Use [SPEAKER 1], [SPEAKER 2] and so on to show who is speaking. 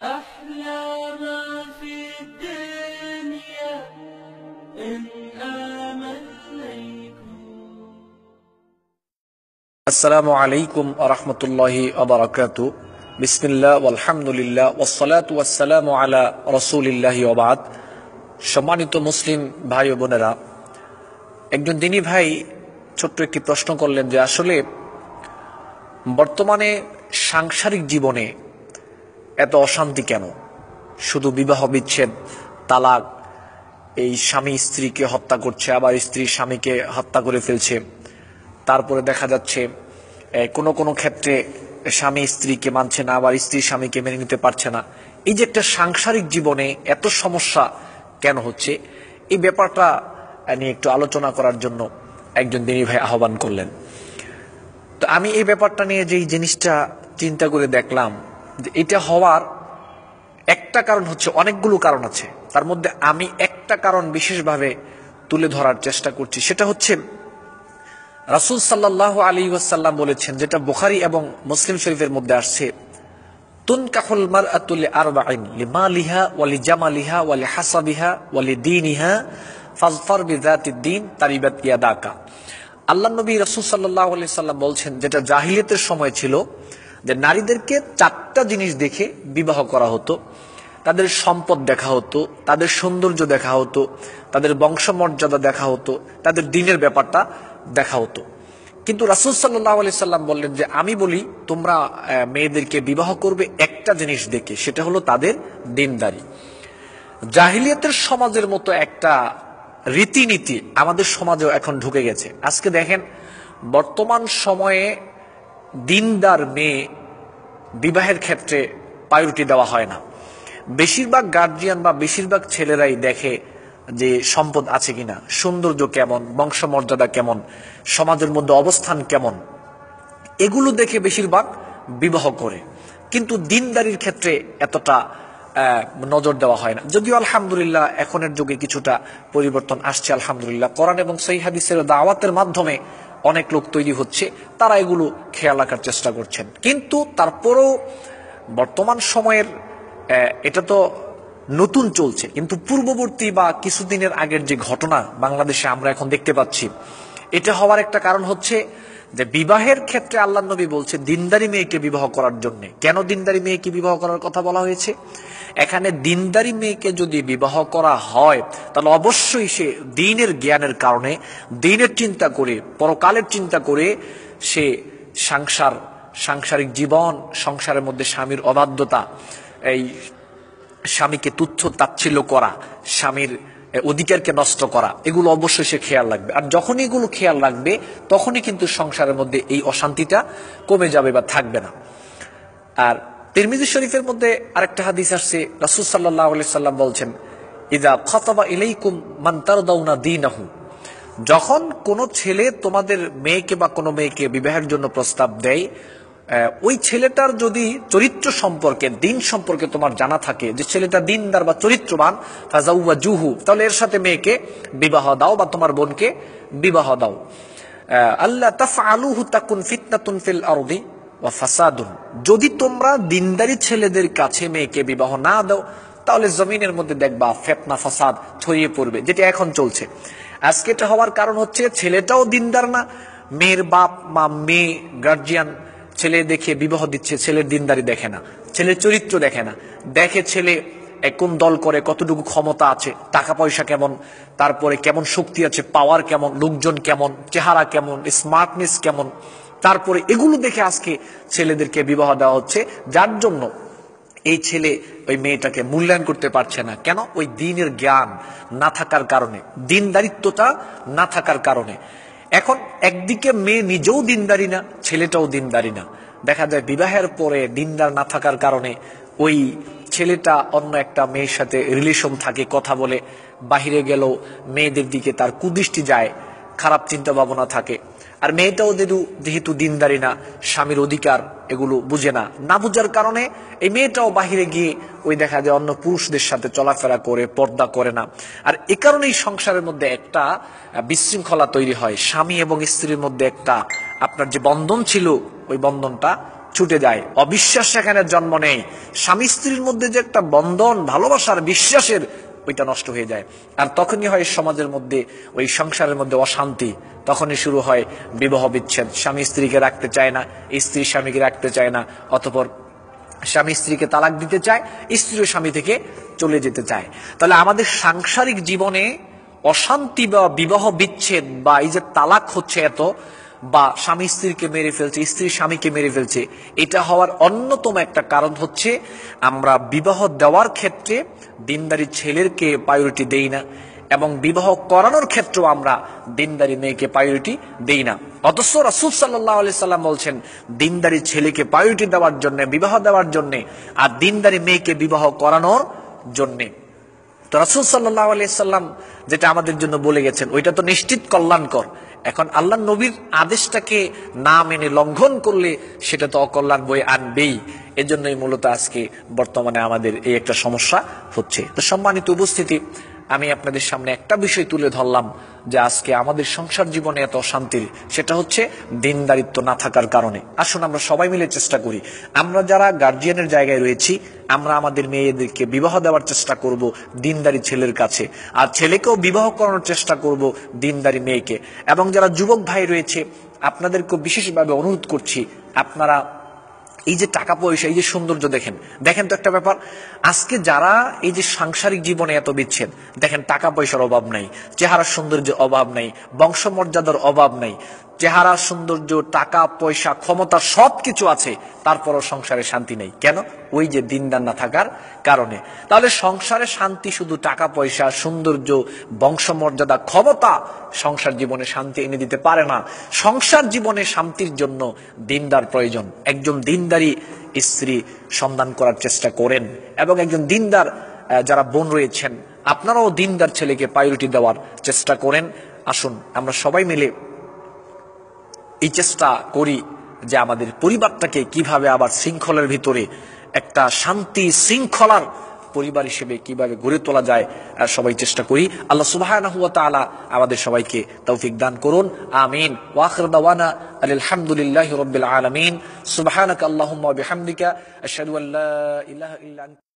[SPEAKER 1] أحلى ما في الدنيا إن آمنيكم
[SPEAKER 2] আসসালামু আলাইকুম ওয়া রাহমাতুল্লাহি ওয়া বারাকাতুহু বিসমিল্লাহ ওয়ালহামদুলিল্লাহ ওয়াসসালাতু ওয়াসসালামু আলা রাসূলিল্লাহি ওয়া বাদ। সম্মানিত মুসলিম ভাই ও বোনেরা, একজন দিনী ভাই ছোট্ট একটি প্রশ্ন করলেন যে আসলে বর্তমানে সাংসারিক জীবনে এত অশান্তি কেন? শুধু বিবাহ বিচ্ছেদ, তালাক, এই স্বামী স্ত্রীকে হত্যা করছে, আবার স্ত্রী স্বামীকে হত্যা করে ফেলছে। তারপরে দেখা যাচ্ছে কোনো কোনো ক্ষেত্রে স্বামী স্ত্রীকে মানছে না, আবার স্ত্রী স্বামীকে মেনে নিতে পারছে না। এই যে একটা সাংসারিক জীবনে এত সমস্যা কেন হচ্ছে, এই ব্যাপারটা নিয়ে একটু আলোচনা করার জন্য একজন দিনী ভাই আহ্বান করলেন। তো আমি এই ব্যাপারটা নিয়ে যেই জিনিসটা চিন্তা করে দেখলাম যে এটা হওয়ার একটা কারণ হচ্ছে, অনেকগুলো কারণ আছে, তার মধ্যে আমি একটা কারণ বিশেষভাবে তুলে ধরার চেষ্টা করছি। সেটা হচ্ছে রাসূল সাল্লাল্লাহু আলাইহি ওয়াসাল্লাম বলেছেন, যেটা বুখারী এবং মুসলিম শরীফের মধ্যে আসছে, তুনকাহুল মারআতু লিআরবাইন লিমালিহা ওয়া লিজামালিহা ওয়া লিহাসাবিহা ওয়া লিদীনিহা ফাজফার বিযাতিদ দ্বীন তারিবাত ইয়াদাকা। আল্লাহর নবী রাসূল সাল্লাল্লাহু আলাইহি ওয়াসাল্লাম বলছেন, যেটা জাহিলিয়াতের সময় ছিল, যে নারীদেরকে চারটা জিনিস দেখে বিবাহ করা হতো। তাদের সম্পদ দেখা হতো, তাদের সৌন্দর্য দেখা হতো, তাদের বংশমর্যাদা দেখা হতো, তাদের দ্বীনের ব্যাপারটা দেখা হতো। কিন্তু রাসূল সাল্লাল্লাহু আলাইহি সাল্লাম বললেন যে আমি বলি তোমরা মেয়েদেরকে বিবাহ করবে একটা জিনিস দেখে, সেটা হলো তাদের দ্বীনদারি। জাহিলিয়াতের সমাজের মতো একটা রীতিনীতি আমাদের সমাজেও এখন ঢুকে গেছে। আজকে দেখেন, বর্তমান সময়ে দ্বীনদার মেয়ে বিবাহের ক্ষেত্রে প্রায়োরিটি দেওয়া হয় না। বেশিরভাগ গার্জিয়ান বা বেশিরভাগ ছেলেরাই দেখে যে সম্পদ আছে কিনা, সৌন্দর্য কেমন, বংশমর্যাদা কেমন, সমাজের মধ্যে অবস্থান কেমন, এগুলো দেখে বেশিরভাগ বিবাহ করে। কিন্তু দ্বীনদারির ক্ষেত্রে এতটা নজর দেওয়া হয় না। যদিও আলহামদুলিল্লাহ এখনের যুগে কিছুটা পরিবর্তন আসছে, আলহামদুলিল্লাহ কোরআন এবং সহিহ হাদিসের দাওয়াতের মাধ্যমে অনেক লোক তৈরি হচ্ছে, তারা এগুলো খেয়াল রাখার চেষ্টা করছেন। কিন্তু তারপরও বর্তমান সময়ের এটা তো নতুন চলছে, কিন্তু পূর্ববর্তী বা কিছুদিনের আগের যে ঘটনা বাংলাদেশে আমরা এখন দেখতে পাচ্ছি, এটা হওয়ার একটা কারণ হচ্ছে যে বিবাহের ক্ষেত্রে আল্লাহর নবী বলছে দ্বীনদারি মেয়েকে বিবাহ করার জন্য। কেন দ্বীনদারি মেয়েকে বিবাহ করার কথা বলা হয়েছে? এখানে দ্বীনদারি মেয়েকে যদি বিবাহ করা হয়, তাহলে অবশ্যই সে দ্বীনের জ্ঞানের কারণে, দ্বীনের চিন্তা করে, পরকালের চিন্তা করে সে সাংসারিক জীবন, সংসারের মধ্যে স্বামীর অবাধ্যতা, এই স্বামীকে তুচ্ছ তাচ্ছিল্য করা, স্বামীর অধিকারকে নষ্ট করা, এগুলো অবশ্যই সে খেয়াল রাখবে। আর যখনই এগুলো খেয়াল রাখবে, তখনই কিন্তু সংসারের মধ্যে এই অশান্তিটা কমে যাবে বা থাকবে না। আর তিরমিজি শরীফের মধ্যে আরেকটা হাদিস আসছে, রাসূল সাল্লাল্লাহু আলাইহি সাল্লাম বলছেন, ইযা খাতাবা ইলাইকুম মান তারদাউনা দীনাহু, যখন কোন ছেলে তোমাদের মেয়েকে বা কোনো মেয়েকে বিবাহের জন্য প্রস্তাব দেয়, ওই ছেলেটার যদি চরিত্র সম্পর্কে, দিন সম্পর্কে তোমার জানা থাকে, যে ছেলেটা দিনদার বা চরিত্রবান, ফাজাউওয়াজুহু, তাহলে এর সাথে মেয়েকে বিবাহ দাও বা তোমার বোনকে বিবাহ দাও। আল্লাহ তাফআলুহু তাকুন ফিতনাতুন ফিল আরদি ওয়া ফাসাদুন, যদি তোমরা দিনদারি ছেলেদের কাছে মেয়েকে বিবাহ না দাও, তাহলে জমিনের মধ্যে দেখবা ফিতনা ফাসাদ ছড়িয়ে পড়বে, যেটা এখন চলছে। আজকে এটা হওয়ার কারণ হচ্ছে ছেলেটাও দিনদার না, মেয়ের বাপ মা, মেয়ে গার্জিয়ান ছেলে দেখে বিবাহ দিচ্ছে, ছেলের দিনদারি দেখে না, ছেলের চরিত্র দেখে না, দেখে ছেলে কোন দল করে, কতটুকু ক্ষমতা আছে, টাকা পয়সা কেমন, তারপরে কেমন শক্তি আছে, পাওয়ার কেমন, লোকজন কেমন, চেহারা কেমন, স্মার্টনেস কেমন, তারপরে এগুলো দেখে আজকে ছেলেদেরকে বিবাহ দেওয়া হচ্ছে, যার জন্য এই ছেলে ওই মেয়েটাকে মূল্যায়ন করতে পারছে না। কেন? ওই দ্বীনের জ্ঞান না থাকার কারণে, দ্বীনদারিত্বটা না থাকার কারণে। এখন একদিকে মেয়ে নিজেও দিনদারি না, ছেলেটাও দিনদারি না। দেখা যায় বিবাহের পরে দিনদার না থাকার কারণে ওই ছেলেটা অন্য একটা মেয়ের সাথে রিলেশন থাকে, কথা বলে, বাহিরে গেলেও মেয়েদের দিকে তার কুদৃষ্টি যায়, খারাপ চিন্তা ভাবনা থাকে। আর মেয়েটাও যেহেতু দিনদারি না, স্বামীর অধিকার এগুলো বুঝে না, না বুঝার কারণে এই মেয়েটাও বাহিরে গিয়ে ওই দেখা যায় অন্য পুরুষদের সাথে চলাফেরা করে, পর্দা করে না। আর এ কারণেই সংসারের মধ্যে একটা বিশৃঙ্খলা তৈরি হয়, স্বামী এবং স্ত্রীর মধ্যে একটা আপনার যে বন্ধন ছিল, ওই বন্ধনটা ছুটে যায়, অবিশ্বাস সেখানে জন্ম নেয়, স্বামী স্ত্রীর মধ্যে যে একটা বন্ধন, ভালোবাসার, বিশ্বাসের, ওইটা নষ্ট হয়ে যায়। আর তখনই হয় সমাজের মধ্যে, ওই সংসারের মধ্যে অশান্তি, তখনই শুরু হয় বিবাহ বিচ্ছেদ। স্বামী স্ত্রীকে রাখতে চায় না, স্ত্রী স্বামীকে রাখতে চায় না, অতঃপর স্বামী স্ত্রীকে তালাক দিতে চায়, স্ত্রীও স্বামী থেকে চলে যেতে চায়। তাহলে আমাদের সাংসারিক জীবনে অশান্তি বা বিবাহ বিচ্ছেদ বা এই যে তালাক হচ্ছে এত, বা স্বামী স্ত্রীকে মেরে ফেলছে, স্ত্রী স্বামীকে মেরে ফেলছে, এটা হওয়ার অন্যতম একটা কারণ হচ্ছে আমরা বিবাহ দেওয়ার ক্ষেত্রে দিনদারি ছেলেকে প্রায়োরিটি দেই না, এবং বিবাহ করানোর ক্ষেত্রেও আমরা দিনদারি মেয়েকে প্রায়োরিটি দেই না। অথচ রাসূল সাল্লাল্লাহু আলাইহি সাল্লাম বলছেন দিনদারি ছেলেকে প্রায়োরিটি দেওয়ার জন্য, বিবাহ দেওয়ার জন্য, আর দিনদারি মেয়েকে বিবাহ করানোর জন্য। তো রাসূল সাল্লাল্লাহু আলাইহি সাল্লাম যেটা আমাদের জন্য বলে গেছেন ওইটা তো নিশ্চিত কল্যাণকর। এখন আল্লাহ নবীর আদেশটাকে না মেনে লঙ্ঘন করলে সেটা তো অকল্যাণ বয়ে আনবেই। এজন্যই মূলত আজকে বর্তমানে আমাদের এই একটা সমস্যা হচ্ছে। তো সম্মানিত উপস্থিতি, আমি আপনাদের সামনে একটা বিষয় তুলে ধরলাম যে আজকে আমাদের সংসার জীবনে এত অশান্তির, সেটা হচ্ছে দিনদারিত্ব না থাকার কারণে। আসুন আমরা সবাই মিলে চেষ্টা করি, আমরা যারা গার্জিয়ানের জায়গায় রয়েছি, আমরা আমাদের মেয়েদেরকে বিবাহ দেওয়ার চেষ্টা করব দিনদারি ছেলের কাছে, আর ছেলেকেও বিবাহ করানোর চেষ্টা করব দিনদারি মেয়েকে। এবং যারা যুবক ভাই রয়েছে, আপনাদেরকে বিশেষভাবে অনুরোধ করছি, আপনারা এই যে টাকা পয়সা, এই যে সৌন্দর্য, দেখেন তো একটা ব্যাপার, আজকে যারা এই যে সাংসারিক জীবনে এত বিচ্ছেদ, দেখেন টাকা পয়সার অভাব নাই, চেহারার সৌন্দর্যের অভাব নাই, বংশমর্যাদার অভাব নাই, চেহারার সৌন্দর্য, টাকা পয়সা, ক্ষমতা সবকিছু আছে, তারপরও সংসারে শান্তি নেই। কেন? ওই যে দিনদার না থাকার কারণে। তাহলে সংসারে শান্তি শুধু টাকা পয়সা, সৌন্দর্য, বংশমর্যাদা, ক্ষমতা সংসার জীবনে শান্তি এনে দিতে পারে না। সংসার জীবনে শান্তির জন্য দিনদার প্রয়োজন। একজন দিনদারি স্ত্রী সন্ধান করার চেষ্টা করেন, এবং একজন দিনদার যারা বোন রয়েছেন, আপনারাও দিনদার ছেলেকে প্রায়োরিটি দেওয়ার চেষ্টা করেন। আসুন আমরা সবাই মিলে এই চেষ্টা করি যে আমাদের পরিবারটাকে কিভাবে আবার শৃঙ্খলার ভিতরে একটা শান্তি শৃঙ্খলার পরিবার হিসেবে কিভাবে গড়ে তোলা যায়, সবাই চেষ্টা করি। আল্লাহ সুবহানাহু ওয়া তাআলা আমাদের সবাইকে তৌফিক দান করুন। আমিন। ওয়া আখির দাওয়ানা আলহামদুলিল্লাহি রাব্বিল আলামিন। সুবহানাকা আল্লাহুম্মা ওয়া বিহামদিকা আশহাদু আল্লা ইলাহা ইল্লা আনতা